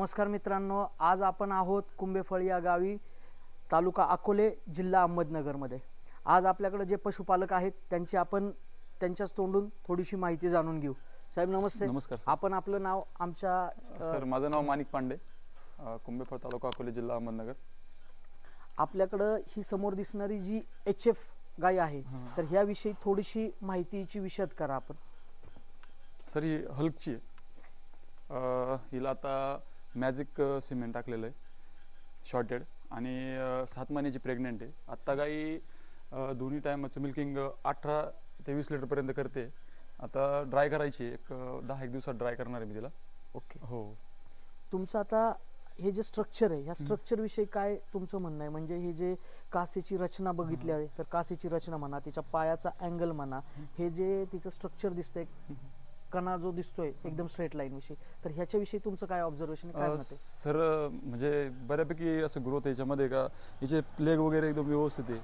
नमस्कार मित्रांनो, आज आपण आहोत कुंभेफळ या गावी, तालुका अकोले, जिल्हा अहमदनगरमध्ये। आज आपल्याकडे जे पशुपालक आहेत त्यांची आपण त्यांच्याच तोंडून थोडीशी माहिती जाणून घेऊ। साहेब नमस्ते। नमस्कार सर। आपण आपलं नाव आमच्या सर माझं नाव माणिक पांडे, कुंभेफळ तालुका अकोले जिल्हा अहमदनगर। आपल्याकडे ही समोर दिसणारी जी HF गाय आहे तर ह्या विषयी थोडीशी माहितीची विशद करा आपण। सर ही हल्कची आहे, हिला आता मॅजिक सिमेंट टाकलेलं आहे शॉर्टेड आणि 7 महिन्याची प्रेग्नेंट आहे। आत्ता गाई दोन्ही टायमाचं मिल्किंग 18 ते 20 लिटर पर्यंत करते। आता ड्राय करायची, एक 10 दिवसात ड्राय करणार आहे मी तिला। ओके हो। तुमचं आता हे जे स्ट्रक्चर आहे ह्या स्ट्रक्चर विषयी काय तुमचं म्हणणं आहे? म्हणजे हे जे कासेची रचना बघितली आहे तर कासेची रचना म्हणा, तिच्या पायाचा अँगल म्हणा, हे जे तिचं स्ट्रक्चर दिसतंय, कणा जो दिसतोय एकदम स्ट्रेट लाईन विषयी, तर ह्याच्याविषयी तुमचं काय ऑब्झर्वेशन काय मत आहे? सर म्हणजे बऱ्यापैकी असं ग्रोथ याच्यामध्ये का याचे लेग वगैरे एकदम व्यवस्थित आहे,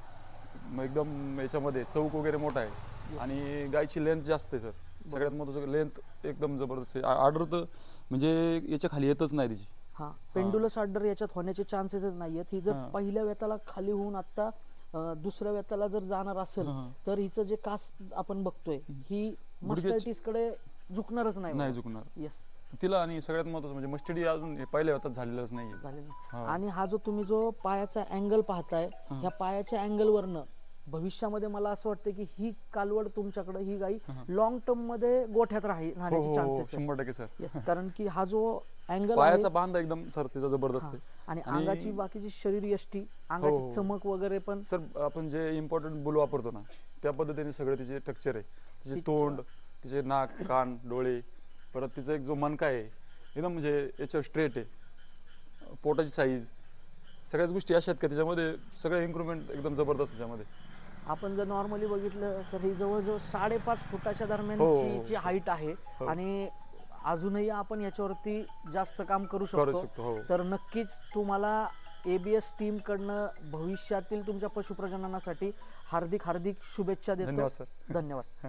मग एकदम याच्यामध्ये चौक वगैरे मोठा आहे आणि गायची लेंथ जास्त आहे सर। सगळ्यात महत्त्वाचं लेंथ एकदम जबरदस्त आहे। ऑर्डर तर म्हणजे याच्या खाली येतच नाही तिची। हा, पेंडुलस ऑर्डर याच्यात होण्याचे चान्सेसच नाहीयेत। ही जर पहिल्या वेताला खाली होऊन आता दुसऱ्या वेताला जर जाणार असेल तर हिचं जे कास आपण बघतोय ही मस्टर्टीस कडे झुकणारच नाही झुकणार। येस तिला आणि सगळ्यात महत्त्वाचं म्हणजे मस्टडी अजून पहिल्या वेतात झालेलंच नाही। आणि हा जो तुम्ही जो पायाचा अँगल पाहताय, ह्या पायाच्या अँगल वरनं भविष्यामध्ये मला असं वाटतं की ही कालवड तुमच्याकडे ही गाई लॉंग टर्म मध्ये गोठ्यात राहण्याचे चान्सेस 100% सर। येस, कारण की हा जो अँगल पायाचा बांधा एकदम सर तिचा जबरदस्त आहे आणि अंगाची बाकीची शरीर यष्टी, अंगाची चमक वगैरे पण सर आपण जे इम्पॉर्टंट बुल वापरतो ना त्या पद्धतीने सगळे तिचे स्ट्रक्चर आहे, तिचे तोंड, तिचे नाक, कान, डोळे, परत तिचा एक जो मनका आहे एकदम म्हणजे याच्यावर स्ट्रेट आहे, पोटाची साईज, सगळ्याच गोष्टी अशा आहेत का त्याच्यामध्ये सगळे इम्प्रूव्हमेंट एकदम जबरदस्त त्याच्यामध्ये। आपण जर नॉर्मली बघितलं तर ही जवळजवळ 5.5 फुटाच्या दरम्यानची जी हाईट आहे आणि अजूनही आपण याच्यावरती जास्त काम करू शकतो। तर नक्कीच तुम्हाला ABS टीम कडनं भविष्यातील तुमच्या पशुप्रजननासाठी हार्दिक शुभेच्छा देतो। धन्यवाद सर। धन्यवाद।